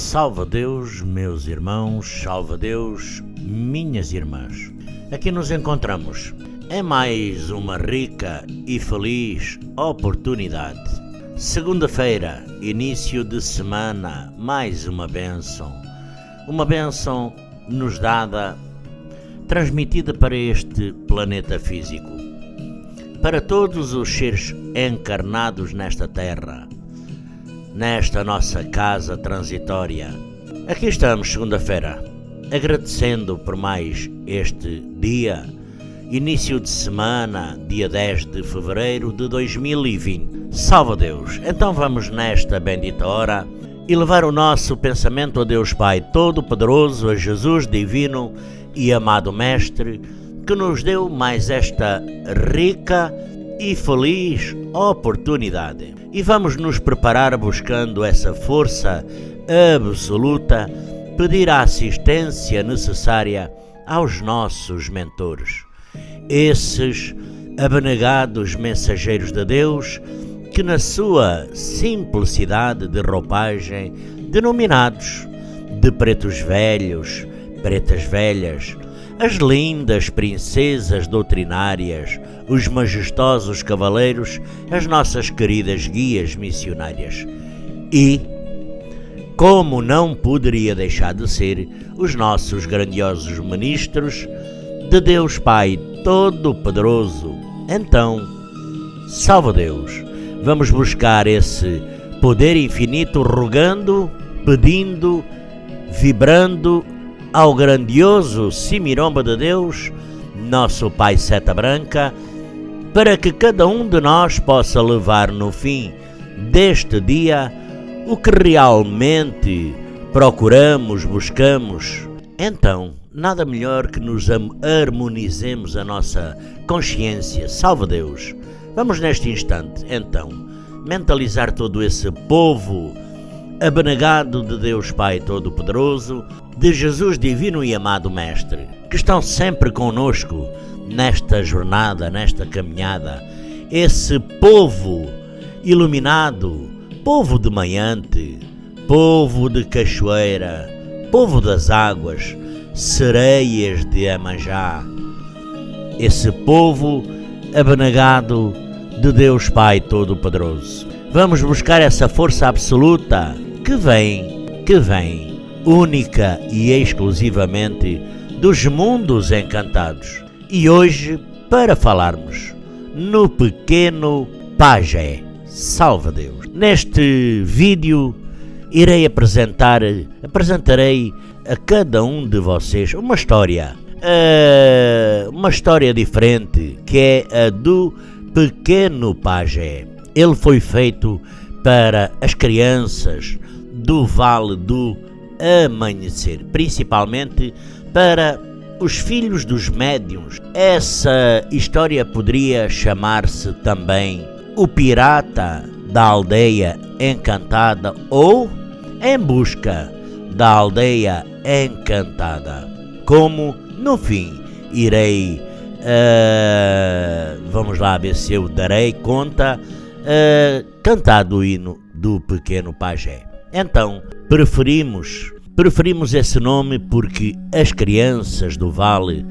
Salve Deus, meus irmãos, salve Deus, minhas irmãs. Aqui nos encontramos em mais uma rica e feliz oportunidade. Segunda-feira, início de semana, mais uma bênção nos dada, transmitida para este planeta físico, para todos os seres encarnados nesta terra, nesta nossa casa transitória. Aqui estamos, segunda-feira, agradecendo por mais este dia, início de semana, dia 10 de fevereiro de 2020. Salve Deus! Então vamos nesta bendita hora elevar o nosso pensamento a Deus Pai Todo-Poderoso, a Jesus Divino e amado Mestre, que nos deu mais esta rica e feliz oportunidade. E vamos nos preparar buscando essa força absoluta, pedir a assistência necessária aos nossos mentores, esses abnegados mensageiros de Deus, que na sua simplicidade de roupagem, denominados de pretos velhos, pretas velhas, as lindas princesas doutrinárias, os majestosos cavaleiros, as nossas queridas guias missionárias. E, como não poderia deixar de ser, os nossos grandiosos ministros de Deus Pai Todo-Poderoso. Então, salve Deus! Vamos buscar esse poder infinito, rogando, pedindo, vibrando ao grandioso Simiromba de Deus, nosso Pai Seta Branca, para que cada um de nós possa levar no fim deste dia o que realmente procuramos, buscamos. Então, nada melhor que nos harmonizemos a nossa consciência. Salve Deus! Vamos neste instante, então, mentalizar todo esse povo abnegado de Deus Pai Todo-Poderoso, de Jesus Divino e amado Mestre, que estão sempre conosco nesta jornada, nesta caminhada. Esse povo iluminado, povo de Maiante, povo de Cachoeira, povo das águas, sereias de Amanjá. Esse povo abnegado de Deus Pai Todo-Poderoso. Vamos buscar essa força absoluta que vem, única e exclusivamente dos mundos encantados. E hoje, para falarmos no pequeno pajé. Salve Deus! Neste vídeo apresentarei a cada um de vocês uma história diferente, que é a do pequeno pajé. Ele foi feito para as crianças do Vale do Amanhecer, principalmente para os filhos dos médiuns. Essa história poderia chamar-se também O Pirata da Aldeia Encantada ou Em Busca da Aldeia Encantada. Como no fim irei, vamos lá ver se eu darei conta, cantar do hino do pequeno pajé. Então, preferimos esse nome porque as crianças do Vale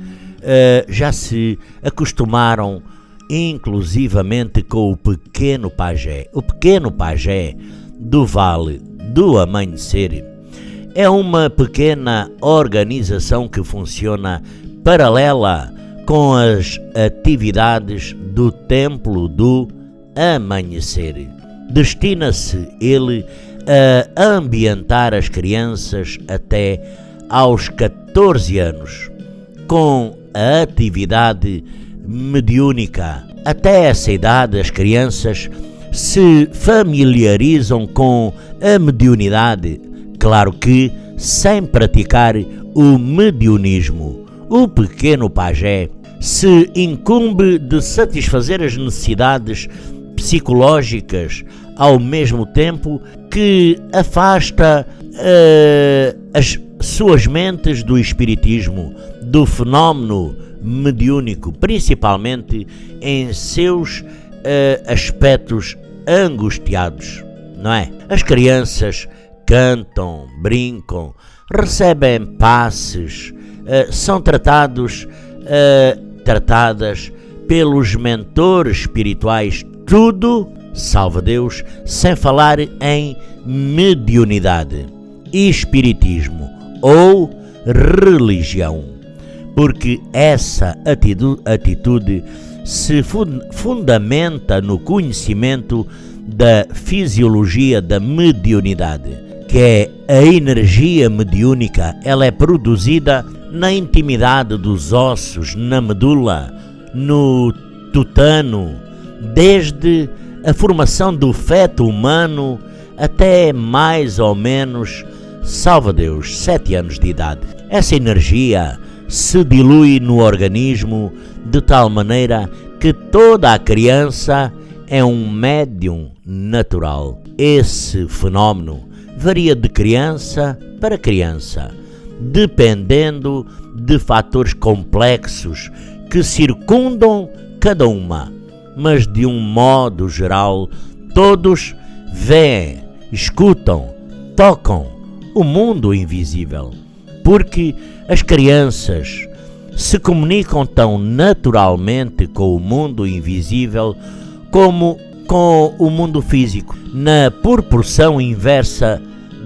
já se acostumaram inclusivamente com o pequeno pajé. O pequeno pajé do Vale do Amanhecer é uma pequena organização que funciona paralela com as atividades do Templo do Amanhecer. Destina-se ele a ambientar as crianças até aos 14 anos com a atividade mediúnica. Até essa idade as crianças se familiarizam com a mediunidade, claro que sem praticar o mediunismo. O pequeno pajé se incumbe de satisfazer as necessidades psicológicas, ao mesmo tempo que afasta as suas mentes do espiritismo, do fenómeno mediúnico, principalmente em seus aspectos angustiados, não é? As crianças cantam, brincam, recebem passes, são tratadas pelos mentores espirituais, tudo, salva Deus, sem falar em mediunidade, espiritismo ou religião, porque essa atitude se fundamenta no conhecimento da fisiologia da mediunidade, que é a energia mediúnica. Ela é produzida na intimidade dos ossos, na medula, no tutano, desde a formação do feto humano até mais ou menos, salva Deus, 7 anos de idade. Essa energia se dilui no organismo de tal maneira que toda a criança é um médium natural. Esse fenómeno varia de criança para criança, dependendo de fatores complexos que circundam cada uma, mas de um modo geral, todos veem, escutam, tocam o mundo invisível, porque as crianças se comunicam tão naturalmente com o mundo invisível como com o mundo físico, na proporção inversa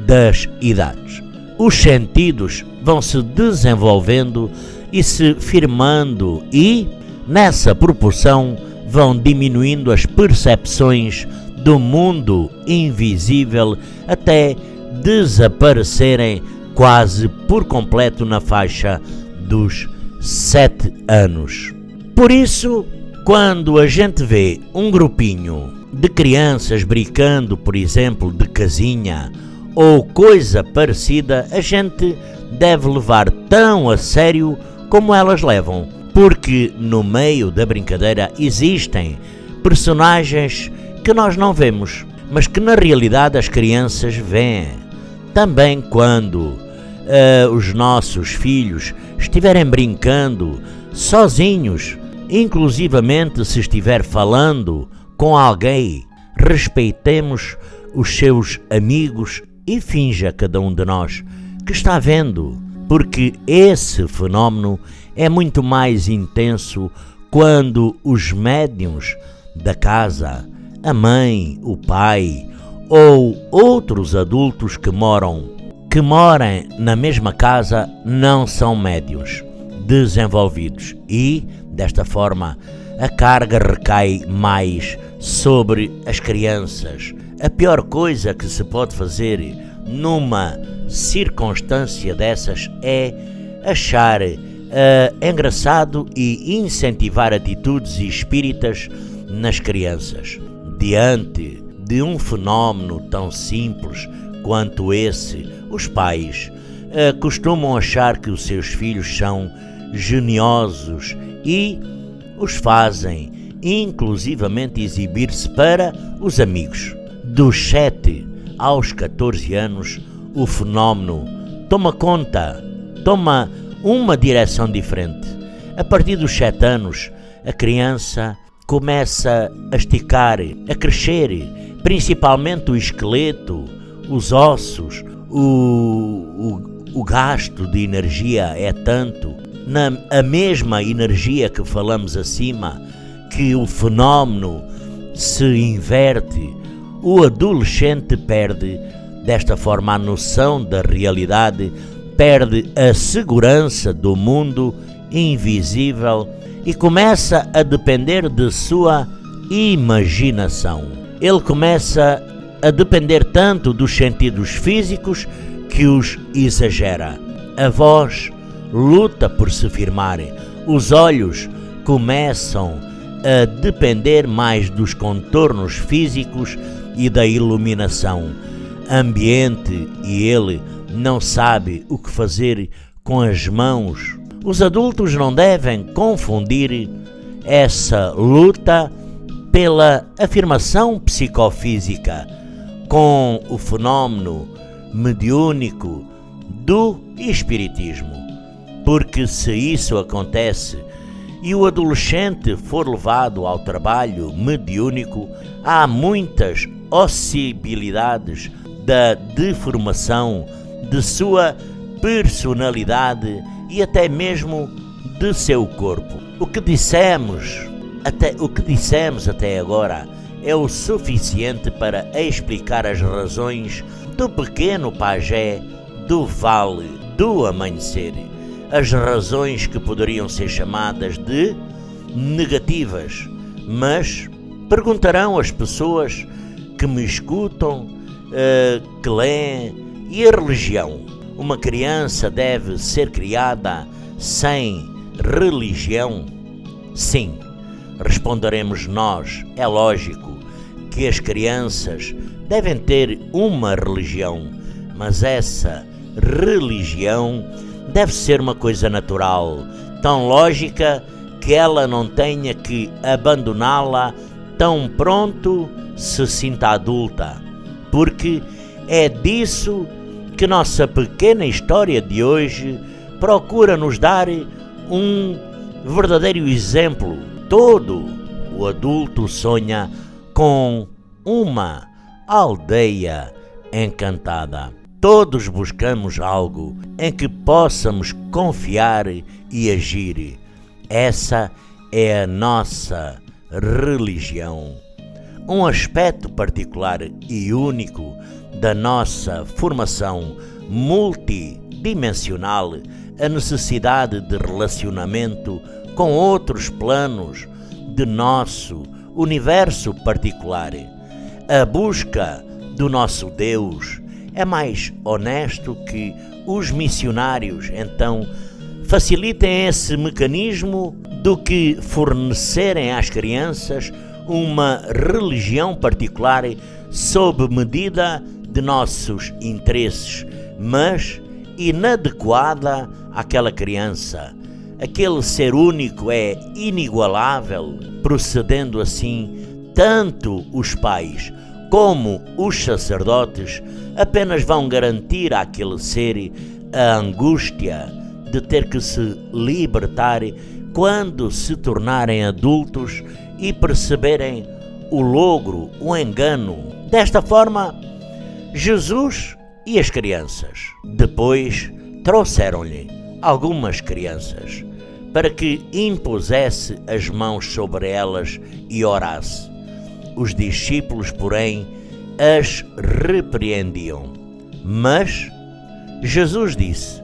das idades. Os sentidos vão se desenvolvendo e se firmando e, nessa proporção, vão diminuindo as percepções do mundo invisível até desaparecerem quase por completo na faixa dos 7 anos. Por isso, quando a gente vê um grupinho de crianças brincando, por exemplo, de casinha ou coisa parecida, a gente deve levar tão a sério como elas levam, porque no meio da brincadeira existem personagens que nós não vemos, mas que na realidade as crianças veem. Também quando os nossos filhos estiverem brincando sozinhos, inclusivamente se estiver falando com alguém, respeitemos os seus amigos e finja cada um de nós que está vendo, porque esse fenómeno é muito mais intenso quando os médiuns da casa, a mãe, o pai ou outros adultos que moram na mesma casa não são médiuns desenvolvidos e, desta forma, a carga recai mais sobre as crianças. A pior coisa que se pode fazer numa circunstância dessas é achar engraçado e incentivar atitudes espíritas nas crianças. Diante de um fenómeno tão simples quanto esse, os pais costumam achar que os seus filhos são geniosos e os fazem inclusivamente exibir-se para os amigos. Dos 7 aos 14 anos, o fenómeno toma uma direção diferente. A partir dos 7 anos, a criança começa a esticar, a crescer, principalmente o esqueleto, os ossos, o gasto de energia é tanto, a mesma energia que falamos acima, que o fenómeno se inverte. O adolescente perde, desta forma, a noção da realidade, perde a segurança do mundo invisível e começa a depender de sua imaginação. Ele começa a depender tanto dos sentidos físicos que os exagera. A voz luta por se firmar. Os olhos começam a depender mais dos contornos físicos e da iluminação ambiente e ele não sabe o que fazer com as mãos. Os adultos não devem confundir essa luta pela afirmação psicofísica com o fenómeno mediúnico do espiritismo, porque se isso acontece e o adolescente for levado ao trabalho mediúnico, há muitas possibilidades da deformação de sua personalidade e até mesmo de seu corpo. O que dissemos até agora é o suficiente para explicar as razões do pequeno pajé do Vale do Amanhecer. As razões que poderiam ser chamadas de negativas, mas perguntarão as pessoas que me escutam, que leem, e a religião? Uma criança deve ser criada sem religião? Sim, responderemos nós. É lógico que as crianças devem ter uma religião, mas essa religião deve ser uma coisa natural, tão lógica que ela não tenha que abandoná-la tão pronto se sinta adulta, porque é disso que nossa pequena história de hoje procura nos dar um verdadeiro exemplo. Todo o adulto sonha com uma aldeia encantada. Todos buscamos algo em que possamos confiar e agir. Essa é a nossa religião. Um aspecto particular e único da nossa formação multidimensional, a necessidade de relacionamento com outros planos de nosso universo particular. A busca do nosso Deus é mais honesto que os missionários, então facilitem esse mecanismo do que fornecerem às crianças uma religião particular sob medida de nossos interesses, mas inadequada àquela criança. Aquele ser único é inigualável, procedendo assim, tanto os pais como os sacerdotes apenas vão garantir àquele ser a angústia de ter que se libertar quando se tornarem adultos e perceberem o logro, o engano. Desta forma, Jesus e as crianças depois trouxeram-lhe algumas crianças para que impusesse as mãos sobre elas e orasse. Os discípulos, porém, as repreendiam. Mas Jesus disse: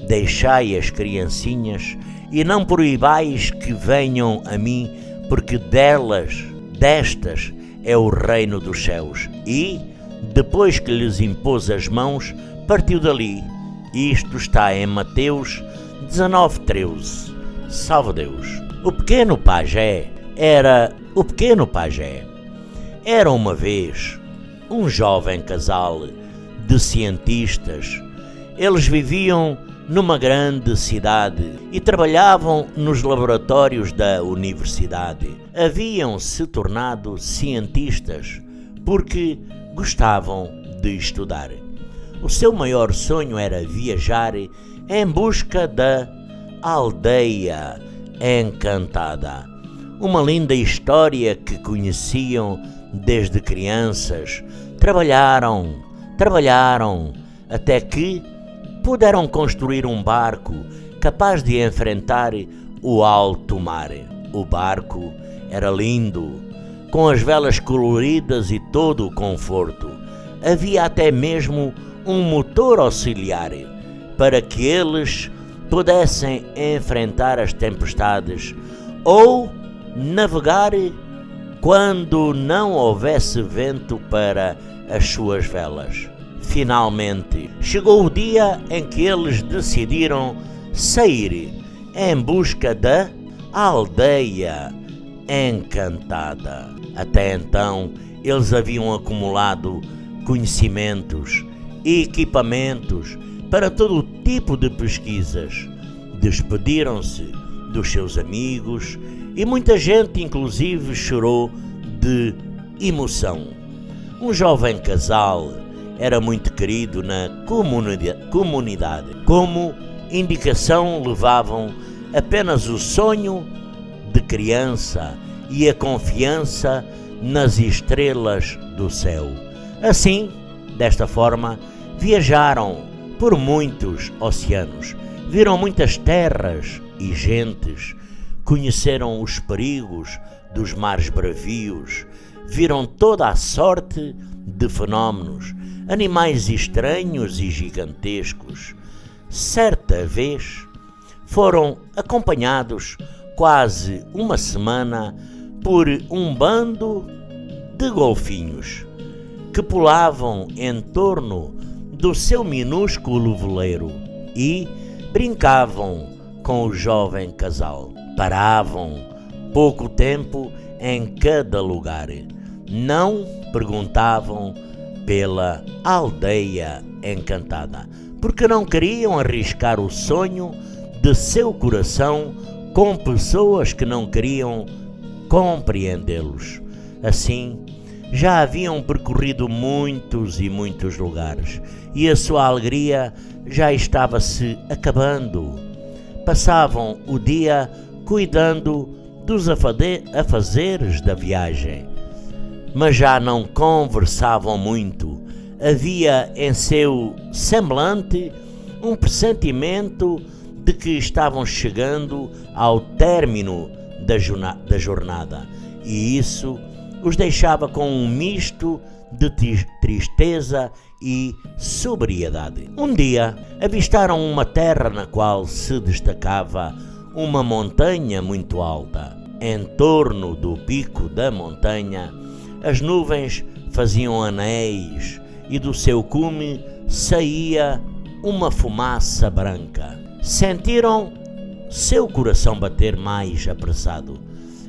deixai as criancinhas e não proibais que venham a mim, porque destas é o reino dos céus. E, depois que lhes impôs as mãos, partiu dali. Isto está em Mateus 19:13. Salve Deus! O pequeno pajé era uma vez um jovem casal de cientistas. Eles viviam numa grande cidade e trabalhavam nos laboratórios da universidade. Haviam se tornado cientistas porque gostavam de estudar. O seu maior sonho era viajar em busca da aldeia encantada. Uma linda história que conheciam desde crianças. Trabalharam até que puderam construir um barco capaz de enfrentar o alto mar. O barco era lindo, com as velas coloridas e todo o conforto. Havia até mesmo um motor auxiliar para que eles pudessem enfrentar as tempestades ou navegar quando não houvesse vento para as suas velas. Finalmente, chegou o dia em que eles decidiram sair em busca da aldeia encantada. Até então, eles haviam acumulado conhecimentos e equipamentos para todo tipo de pesquisas. Despediram-se dos seus amigos e muita gente, inclusive, chorou de emoção. Um jovem casal era muito querido na comunidade. Como indicação, levavam apenas o sonho de criança e a confiança nas estrelas do céu. Assim, Desta forma, viajaram por muitos oceanos, viram muitas terras e gentes, conheceram os perigos dos mares bravios, viram toda a sorte de fenómenos, animais estranhos e gigantescos. Certa vez foram acompanhados quase uma semana por um bando de golfinhos que pulavam em torno do seu minúsculo veleiro e brincavam com o jovem casal. Paravam pouco tempo em cada lugar. Não perguntavam pela aldeia encantada, porque não queriam arriscar o sonho de seu coração com pessoas que não queriam compreendê-los. Assim, já haviam percorrido muitos e muitos lugares e a sua alegria já estava se acabando. Passavam o dia cuidando dos afazeres da viagem, mas já não conversavam muito. Havia em seu semblante um pressentimento de que estavam chegando ao término da jornada, e isso os deixava com um misto de tristeza e sobriedade. Um dia avistaram uma terra na qual se destacava uma montanha muito alta. Em torno do pico da montanha, as nuvens faziam anéis e do seu cume saía uma fumaça branca. Sentiram seu coração bater mais apressado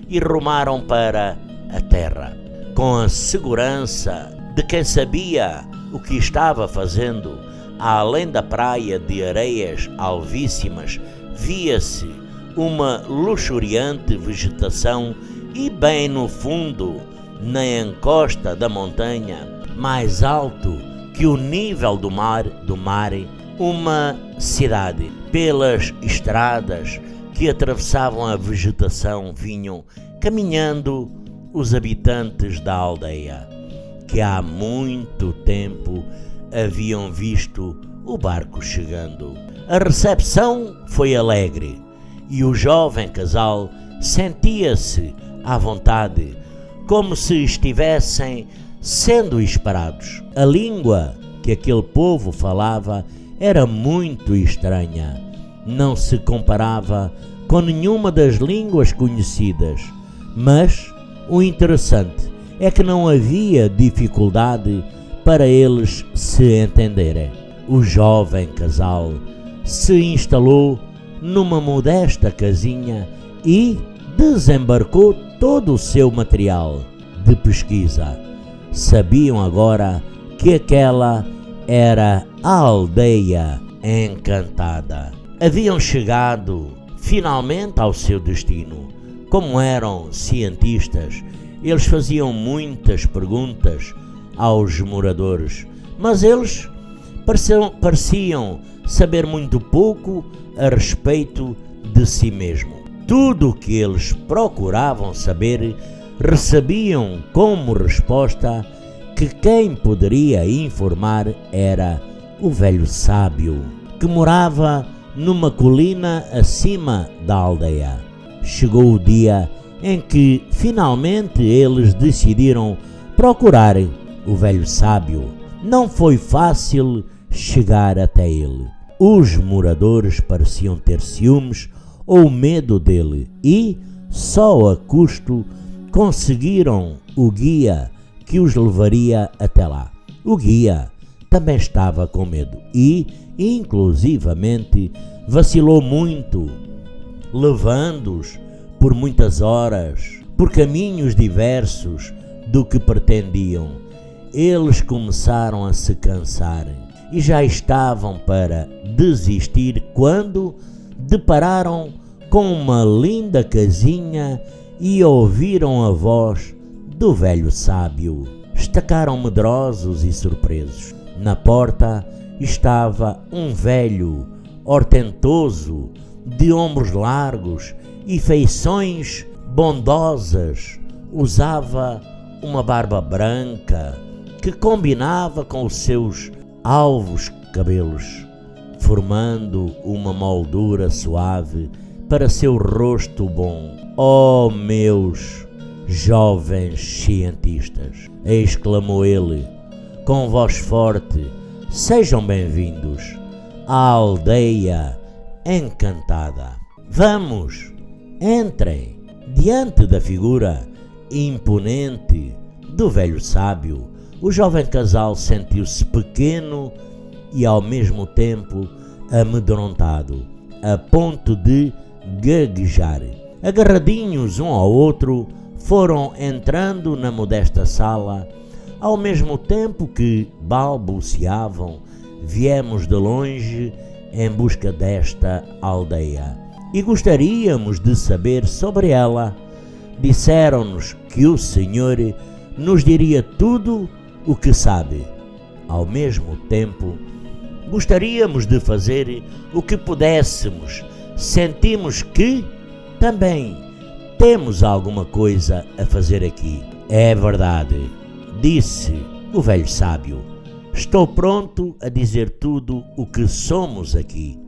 e rumaram para a terra, com a segurança de quem sabia o que estava fazendo. Além da praia de areias alvíssimas, via-se uma luxuriante vegetação e bem no fundo, na encosta da montanha, mais alto que o nível do mar, uma cidade. Pelas estradas que atravessavam a vegetação vinham caminhando os habitantes da aldeia, que há muito tempo haviam visto o barco chegando. A recepção foi alegre e o jovem casal sentia-se à vontade, como se estivessem sendo esperados. A língua que aquele povo falava era muito estranha, não se comparava com nenhuma das línguas conhecidas, mas o interessante é que não havia dificuldade para eles se entenderem. O jovem casal se instalou numa modesta casinha e desembarcou todo o seu material de pesquisa. Sabiam agora que aquela era a aldeia encantada. Haviam chegado finalmente ao seu destino. Como eram cientistas, eles faziam muitas perguntas aos moradores, mas eles pareciam saber muito pouco a respeito de si mesmo. Tudo o que eles procuravam saber recebiam como resposta que quem poderia informar era o velho sábio, que morava numa colina acima da aldeia. Chegou o dia em que finalmente eles decidiram procurar o velho sábio. Não foi fácil chegar até ele. Os moradores pareciam ter ciúmes ou medo dele e, só a custo, conseguiram o guia que os levaria até lá. O guia também estava com medo e, inclusivamente, vacilou muito, levando-os por muitas horas, por caminhos diversos do que pretendiam. Eles começaram a se cansar e já estavam para desistir quando depararam com uma linda casinha e ouviram a voz do velho sábio. Estacaram medrosos e surpresos. Na porta estava um velho ortentoso, de ombros largos e feições bondosas. Usava uma barba branca, que combinava com os seus alvos cabelos, formando uma moldura suave para seu rosto bom. Oh, meus jovens cientistas, exclamou ele com voz forte, sejam bem-vindos à aldeia encantada. Vamos, entrem. Diante da figura imponente do velho sábio, o jovem casal sentiu-se pequeno e ao mesmo tempo amedrontado, a ponto de gaguejar. Agarradinhos um ao outro, foram entrando na modesta sala, ao mesmo tempo que balbuciavam: viemos de longe em busca desta aldeia e gostaríamos de saber sobre ela. Disseram-nos que o Senhor nos diria tudo o que sabe. Ao mesmo tempo, gostaríamos de fazer o que pudéssemos. Sentimos que também temos alguma coisa a fazer aqui. É verdade, disse o velho sábio. Estou pronto a dizer tudo o que somos aqui.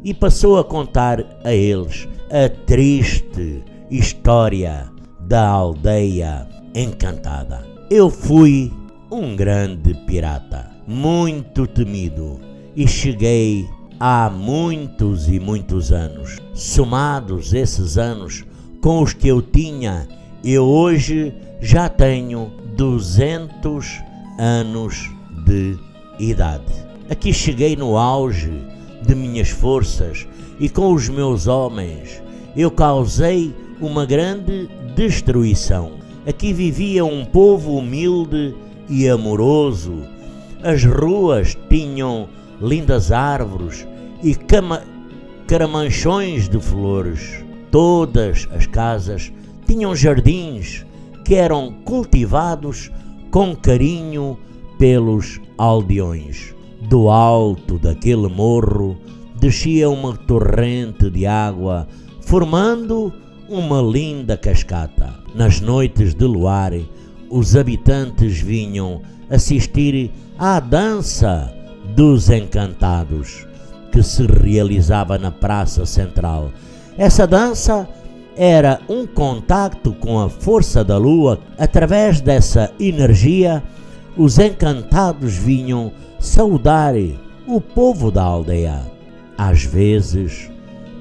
E passou a contar a eles a triste história da aldeia encantada. Eu fui um grande pirata, muito temido, e cheguei há muitos e muitos anos. Somados esses anos com os que eu tinha, eu hoje já tenho 200 anos de idade. Aqui cheguei no auge de minhas forças e com os meus homens eu causei uma grande destruição. Aqui vivia um povo humilde e amoroso. As ruas tinham lindas árvores e caramanchões de flores. Todas as casas tinham jardins que eram cultivados com carinho pelos aldeões. Do alto daquele morro descia uma torrente de água, formando uma linda cascata. Nas noites de luar, os habitantes vinham assistir à dança dos encantados, que se realizava na praça central. Essa dança era um contacto com a força da lua. Através dessa energia, os encantados vinham saudar o povo da aldeia. Às vezes,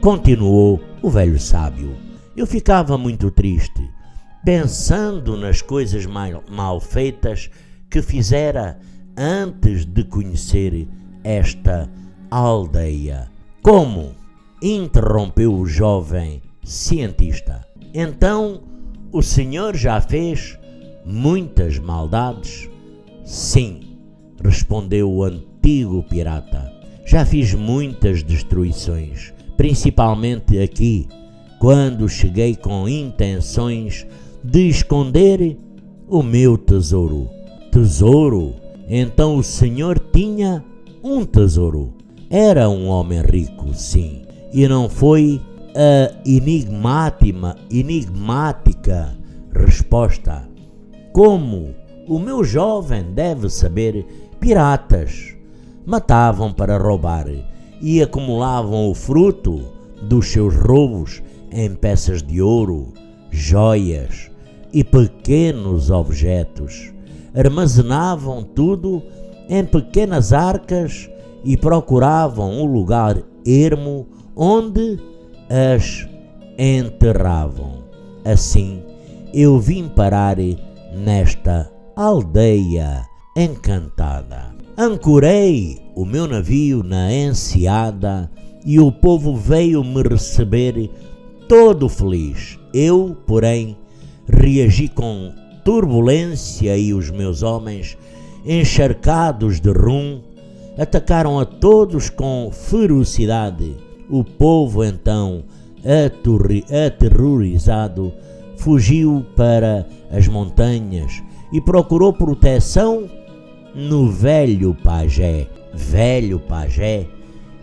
continuou o velho sábio, eu ficava muito triste, pensando nas coisas mal feitas que fizera antes de conhecer esta aldeia. Como? Interrompeu o jovem cientista. Então, o senhor já fez muitas maldades? Sim, respondeu o antigo pirata. Já fiz muitas destruições, principalmente aqui, quando cheguei com intenções de esconder o meu tesouro. Tesouro? Então o senhor tinha um tesouro. Era um homem rico, sim, e não foi a enigmática resposta. Como o meu jovem deve saber, piratas matavam para roubar e acumulavam o fruto dos seus roubos em peças de ouro, joias e pequenos objetos. Armazenavam tudo em pequenas arcas e procuravam um lugar ermo onde as enterravam. Assim, eu vim parar nesta aldeia encantada. Ancorei o meu navio na enseada e o povo veio me receber todo feliz. Eu, porém, reagi com turbulência e os meus homens, encharcados de rum, atacaram a todos com ferocidade. O povo, então, aterrorizado, fugiu para as montanhas e procurou proteção no velho pajé. Velho pajé?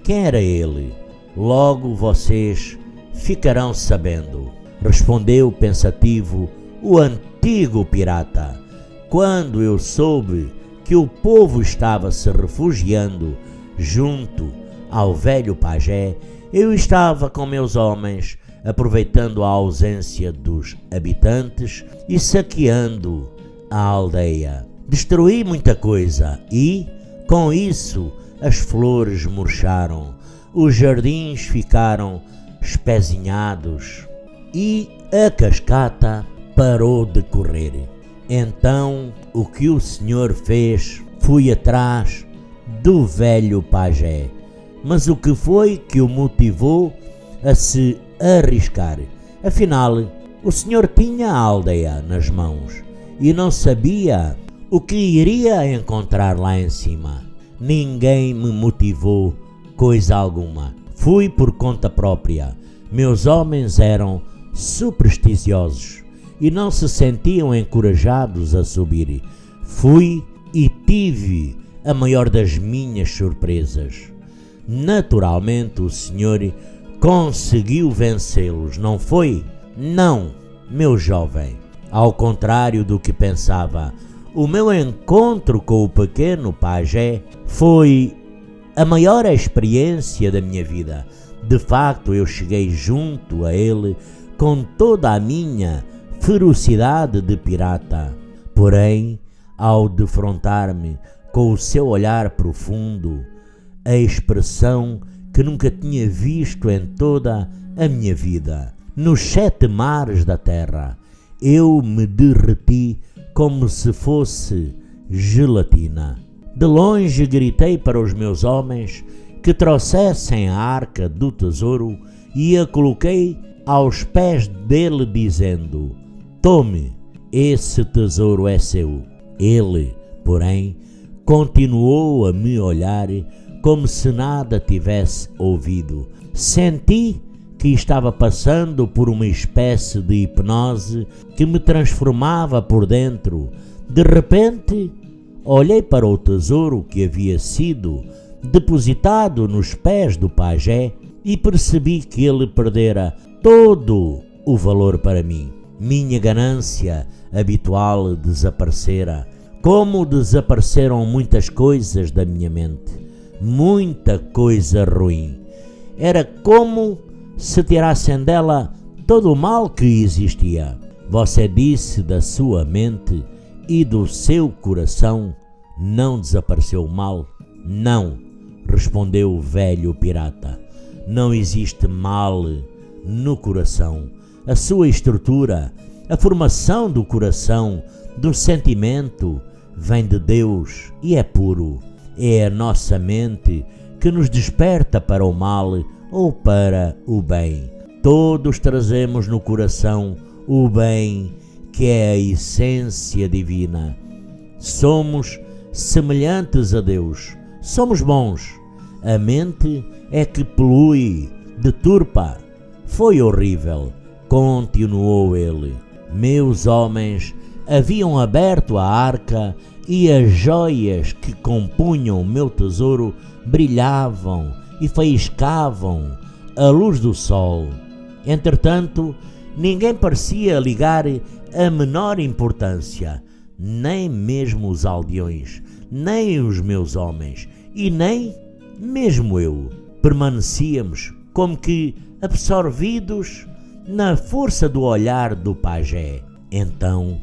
Quem era ele? Logo vocês ficarão sabendo, respondeu pensativo o antigo pirata. Quando eu soube que o povo estava se refugiando junto ao velho pajé, eu estava com meus homens, aproveitando a ausência dos habitantes e saqueando a aldeia. Destruí muita coisa e, com isso, as flores murcharam, os jardins ficaram espezinhados e a cascata parou de correr. Então, o que o senhor fez? Fui atrás do velho pajé. Mas o que foi que o motivou a se arriscar? Afinal, o senhor tinha a aldeia nas mãos e não sabia o que iria encontrar lá em cima. Ninguém me motivou coisa alguma. Fui por conta própria. Meus homens eram supersticiosos e não se sentiam encorajados a subir. Fui e tive a maior das minhas surpresas. Naturalmente o senhor conseguiu vencê-los, não foi? Não, meu jovem. Ao contrário do que pensava, o meu encontro com o pequeno pajé foi a maior experiência da minha vida. De facto, eu cheguei junto a ele com toda a minha ferocidade de pirata. Porém, ao defrontar-me com o seu olhar profundo, a expressão que nunca tinha visto em toda a minha vida, nos 7 mares da terra, eu me derreti como se fosse gelatina. De longe gritei para os meus homens que trouxessem a arca do tesouro e a coloquei aos pés dele, dizendo: tome, esse tesouro é seu. Ele, porém, continuou a me olhar como se nada tivesse ouvido. Senti que estava passando por uma espécie de hipnose que me transformava por dentro. De repente, olhei para o tesouro que havia sido depositado nos pés do pajé e percebi que ele perdera todo o valor para mim. Minha ganância habitual desaparecera, como desapareceram muitas coisas da minha mente. Muita coisa ruim. Era como se tirassem dela todo o mal que existia. Você disse da sua mente e do seu coração não desapareceu o mal? Não, respondeu o velho pirata. Não existe mal no coração. A sua estrutura, a formação do coração, do sentimento, vem de Deus e é puro. É a nossa mente que nos desperta para o mal ou para o bem. Todos trazemos no coração o bem, que é a essência divina. Somos semelhantes a Deus. Somos bons. A mente é que polui, deturpa. Foi horrível, continuou ele. Meus homens haviam aberto a arca e as joias que compunham o meu tesouro brilhavam e faiscavam à luz do sol. Entretanto, ninguém parecia ligar a menor importância, nem mesmo os aldeões, nem os meus homens, e nem mesmo eu. Permanecíamos como que absorvidos na força do olhar do pajé. Então,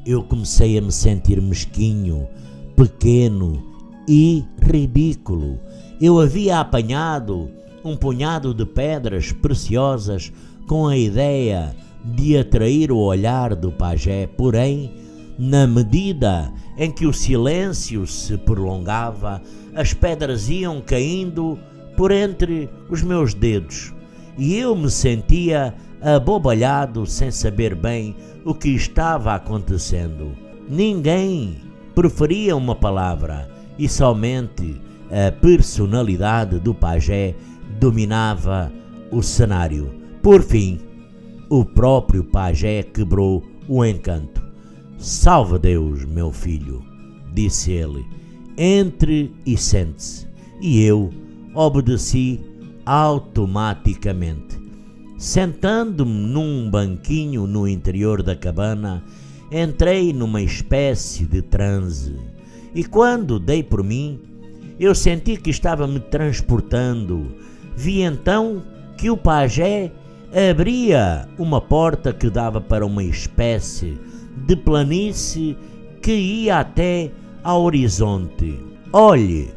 eu comecei a me sentir mesquinho, pequeno e ridículo. Eu havia apanhado um punhado de pedras preciosas com a ideia de atrair o olhar do pajé, porém, na medida em que o silêncio se prolongava, as pedras iam caindo por entre os meus dedos e eu me sentia abobalhado sem saber bem o que estava acontecendo. Ninguém preferia uma palavra e somente a personalidade do pajé dominava o cenário. Por fim, o próprio pajé quebrou o encanto. Salve Deus, meu filho, disse ele, entre e sente-se. E eu obedeci automaticamente. Sentando-me num banquinho no interior da cabana, entrei numa espécie de transe E quando dei por mim, eu senti que estava me transportando. Vi então que o pajé abria uma porta que dava para uma espécie de planície que ia até ao horizonte. Olhe,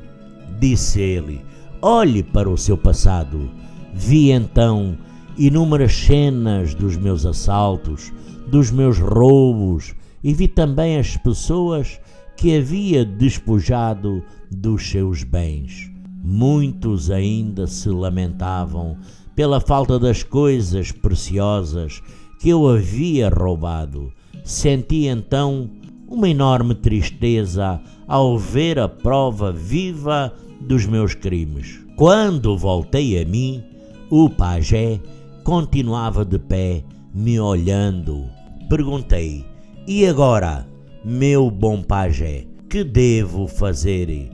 disse ele, olhe para o seu passado. Vi então inúmeras cenas dos meus assaltos, dos meus roubos, e vi também as pessoas que havia despojado dos seus bens. Muitos ainda se lamentavam pela falta das coisas preciosas que eu havia roubado. Senti então uma enorme tristeza ao ver a prova viva dos meus crimes. Quando voltei a mim, o pajé continuava de pé, me olhando. Perguntei: e agora, meu bom pajé, que devo fazer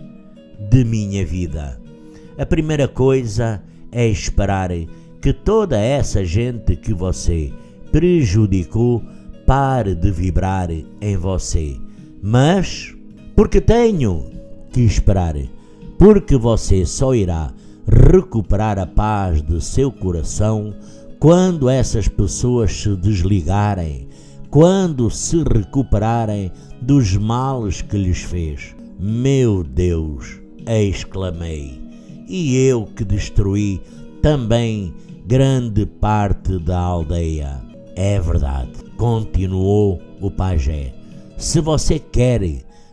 de minha vida? A primeira coisa é esperar que toda essa gente que você prejudicou pare de vibrar em você. Mas, porque tenho que esperar? Porque você só irá recuperar a paz de seu coração quando essas pessoas se desligarem, quando se recuperarem dos males que lhes fez. Meu Deus, exclamei, e eu que destruí também grande parte da aldeia. É verdade, continuou o pajé. Se você quer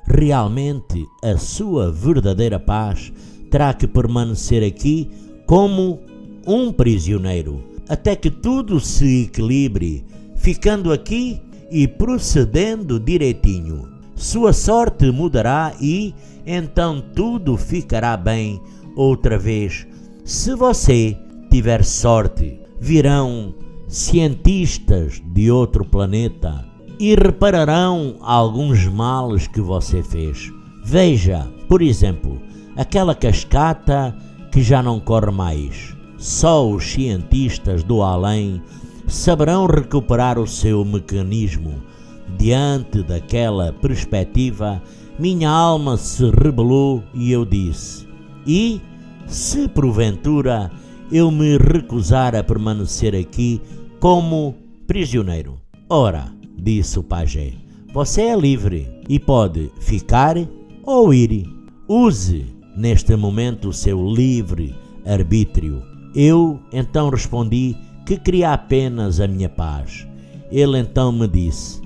realmente a sua verdadeira paz, terá que permanecer aqui como um prisioneiro, até que tudo se equilibre, ficando aqui e procedendo direitinho. Sua sorte mudará e então tudo ficará bem outra vez. Se você tiver sorte, virão cientistas de outro planeta e repararão alguns males que você fez. Veja, por exemplo, aquela cascata que já não corre mais. Só os cientistas do além saberão recuperar o seu mecanismo. Diante daquela perspectiva, minha alma se rebelou e eu disse: e se porventura eu me recusar a permanecer aqui como prisioneiro? Ora, disse o pajé, você é livre e pode ficar ou ir. Use neste momento o seu livre arbítrio. Eu então respondi que queria apenas a minha paz. Ele então me disse: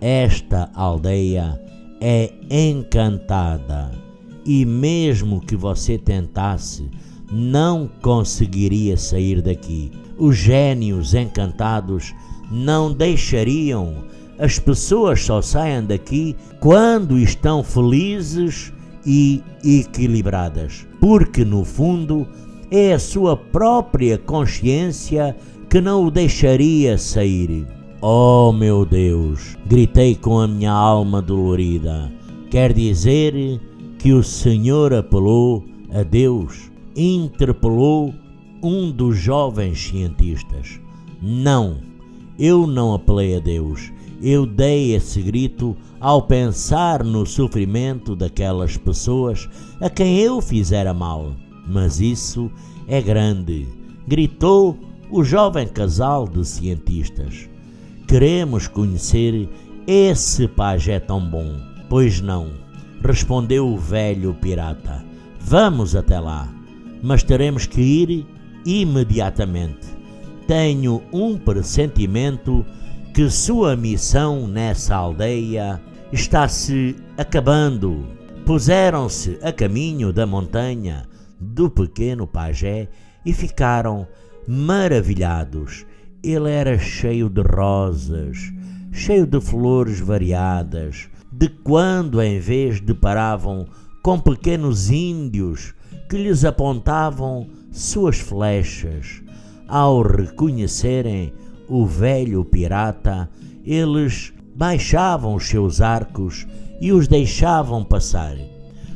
esta aldeia é encantada e mesmo que você tentasse, não conseguiria sair daqui. Os gênios encantados não deixariam as pessoas só saiam daqui quando estão felizes e equilibradas, porque no fundo é a sua própria consciência que não o deixaria sair. Oh meu Deus, gritei com a minha alma dolorida, quer dizer que o Senhor apelou a Deus, interpelou um dos jovens cientistas. Não, eu não apelei a Deus, eu dei esse grito ao pensar no sofrimento daquelas pessoas a quem eu fizera mal. Mas isso é grande, gritou o jovem casal de cientistas. Queremos conhecer esse pajé tão bom. Pois não, respondeu o velho pirata. Vamos até lá, mas teremos que ir imediatamente. Tenho um pressentimento que sua missão nessa aldeia está se acabando. Puseram-se a caminho da montanha do pequeno pajé e ficaram maravilhados. Ele era cheio de rosas, cheio de flores variadas, de quando em vez deparavam com pequenos índios que lhes apontavam suas flechas. Ao reconhecerem o velho pirata, eles baixavam os seus arcos e os deixavam passar.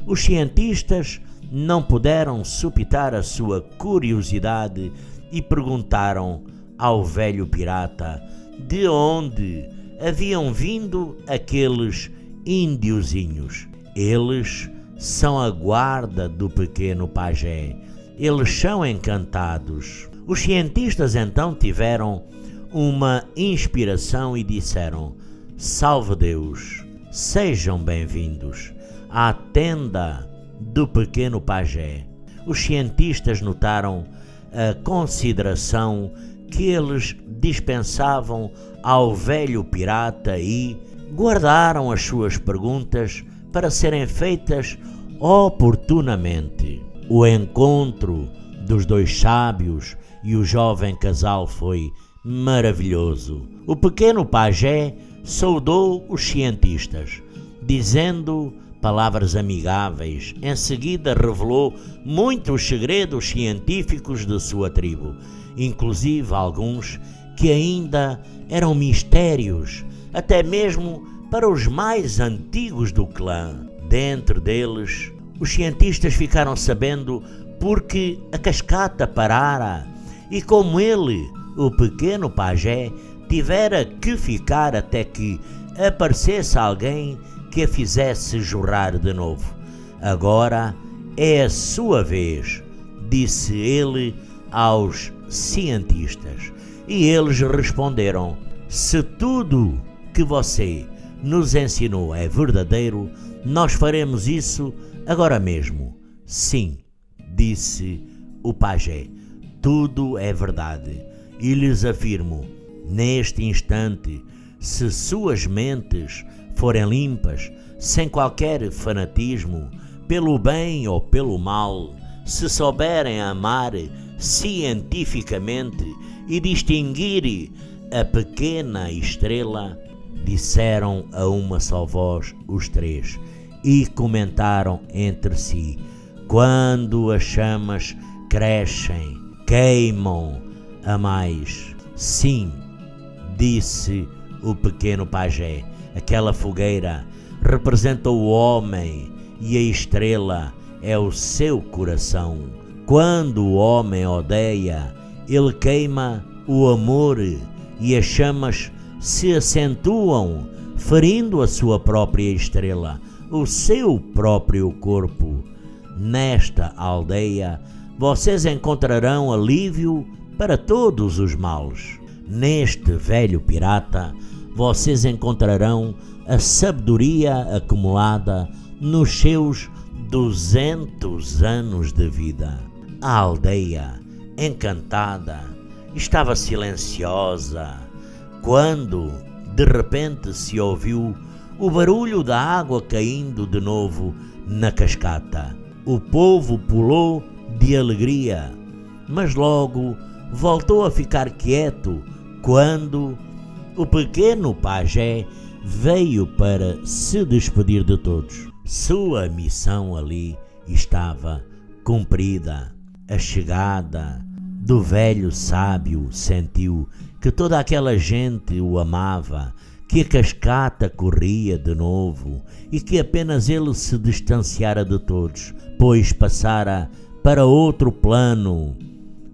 Os cientistas não puderam supitar a sua curiosidade e perguntaram ao velho pirata de onde haviam vindo aqueles índiozinhos. Eles são a guarda do pequeno pajé. Eles são encantados. Os cientistas então tiveram uma inspiração e disseram: salve Deus, sejam bem-vindos à tenda do pequeno pajé. Os cientistas notaram a consideração que eles dispensavam ao velho pirata e guardaram as suas perguntas para serem feitas oportunamente. O encontro dos dois sábios e o jovem casal foi maravilhoso. O pequeno pajé saudou os cientistas, dizendo palavras amigáveis. Em seguida revelou muitos segredos científicos de sua tribo, inclusive alguns que ainda eram mistérios, até mesmo para os mais antigos do clã. Dentro deles, os cientistas ficaram sabendo porque a cascata parara e como ele, o pequeno pajé, tivera que ficar até que aparecesse alguém que a fizesse jorrar de novo. Agora é a sua vez, disse ele aos cientistas. E eles responderam: se tudo que você nos ensinou é verdadeiro, nós faremos isso agora mesmo. Sim, disse o pajé, tudo é verdade. E lhes afirmo, neste instante, se suas mentes forem limpas, sem qualquer fanatismo, pelo bem ou pelo mal, se souberem amar cientificamente e distinguir a pequena estrela, disseram a uma só voz os três e comentaram entre si: quando as chamas crescem, queimam a mais. Sim, disse o pequeno pajé, aquela fogueira representa o homem e a estrela é o seu coração. Quando o homem odeia, ele queima o amor e as chamas se acentuam, ferindo a sua própria estrela, o seu próprio corpo. Nesta aldeia, vocês encontrarão alívio para todos os males. Neste velho pirata, vocês encontrarão a sabedoria acumulada nos seus 200 anos de vida. A aldeia, encantada, estava silenciosa quando, de repente, se ouviu o barulho da água caindo de novo na cascata. O povo pulou de alegria, mas logo voltou a ficar quieto quando o pequeno pajé veio para se despedir de todos. Sua missão ali estava cumprida. A chegada do velho sábio sentiu que toda aquela gente o amava, que a cascata corria de novo e que apenas ele se distanciara de todos, pois passara para outro plano.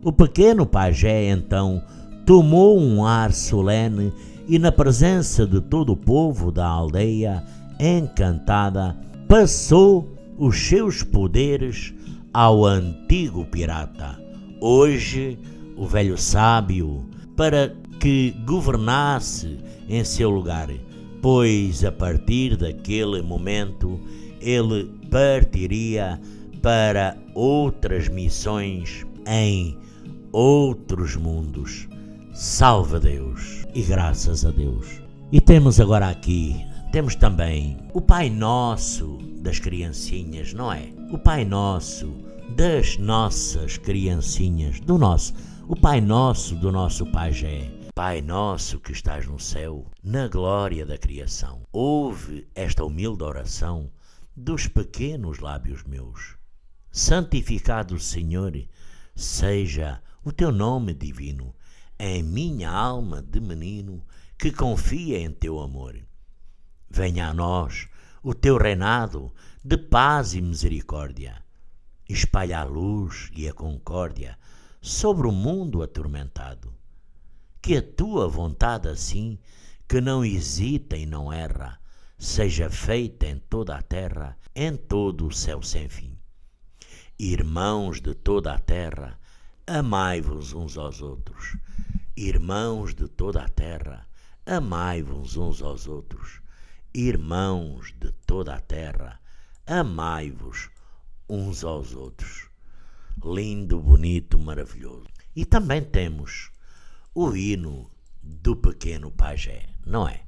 O pequeno pajé então tomou um ar solene e, na presença de todo o povo da aldeia encantada, passou os seus poderes ao antigo pirata. Hoje, o velho sábio, para que governasse em seu lugar, pois a partir daquele momento ele partiria para outras missões em outros mundos. Salve Deus e graças a Deus. E temos agora aqui, temos também o Pai Nosso das criancinhas, não é? O Pai Nosso das nossas criancinhas, o Pai Nosso do nosso pajé. Pai nosso que estás no céu, na glória da criação, ouve esta humilde oração dos pequenos lábios meus. Santificado, Senhor, seja o teu nome divino em minha alma de menino que confia em teu amor. Venha a nós o teu reinado de paz e misericórdia. Espalha a luz e a concórdia sobre o mundo atormentado. Que a tua vontade assim, que não hesita e não erra, seja feita em toda a terra, em todo o céu sem fim. Irmãos de toda a terra, amai-vos uns aos outros. Irmãos de toda a terra, amai-vos uns aos outros. Irmãos de toda a terra, amai-vos uns aos outros. Lindo, bonito, maravilhoso. E também temos o hino do pequeno pajé, não é?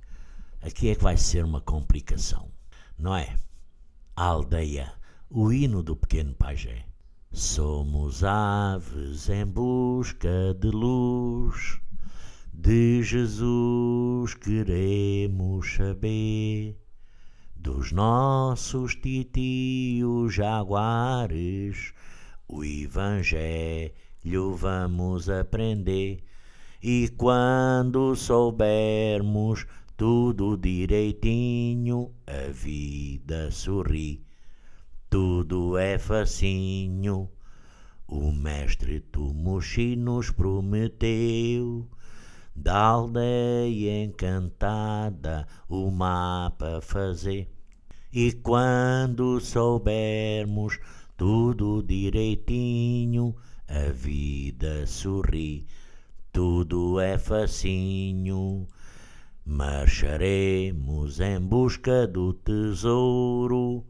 Aqui é que vai ser uma complicação, não é? A aldeia, o hino do pequeno pajé. Somos aves em busca de luz, de Jesus queremos saber, dos nossos titios jaguares, o Evangelho vamos aprender. E quando soubermos tudo direitinho, a vida sorri, tudo é facinho. O mestre Tumuxi nos prometeu, da aldeia encantada o mapa fazer. E quando soubermos tudo direitinho, a vida sorri, tudo é facinho. Marcharemos em busca do tesouro,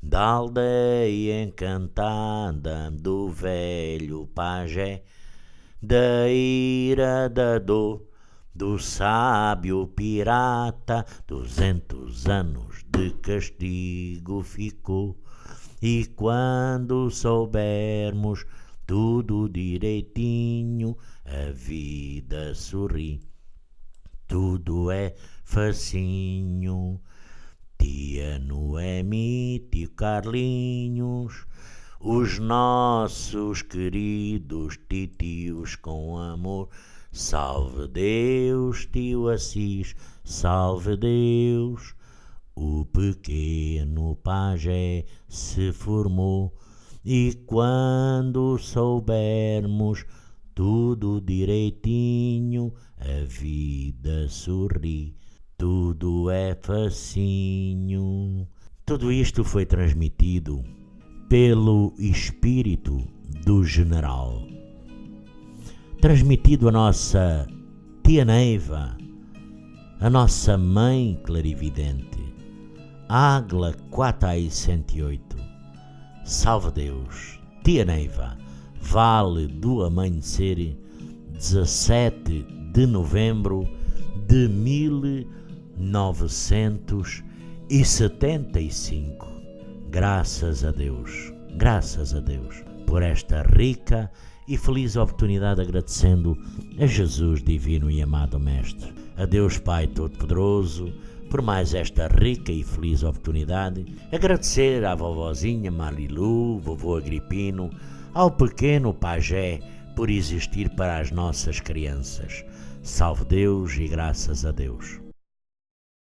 da aldeia encantada do velho pajé, da ira da dor do sábio pirata. 200 anos de castigo ficou. E quando soubermos tudo direitinho, a vida sorri, tudo é facinho. Tia Noemi, tio Carlinhos, os nossos queridos titios com amor. Salve Deus, tio Assis, salve Deus. O pequeno pajé se formou. E quando soubermos tudo direitinho, a vida sorri, tudo é facinho. Tudo isto foi transmitido pelo espírito do general, transmitido a nossa tia Neiva, a nossa mãe clarividente, Águila 408. Salve Deus, tia Neiva, Vale do Amanhecer, 17 de novembro de 1975. Graças a Deus por esta rica e feliz oportunidade, agradecendo a Jesus divino e amado Mestre, a Deus Pai Todo-Poderoso por mais esta rica e feliz oportunidade, agradecer à vovozinha Marilu, vovô Agripino, ao pequeno pajé por existir para as nossas crianças. Salve Deus e graças a Deus.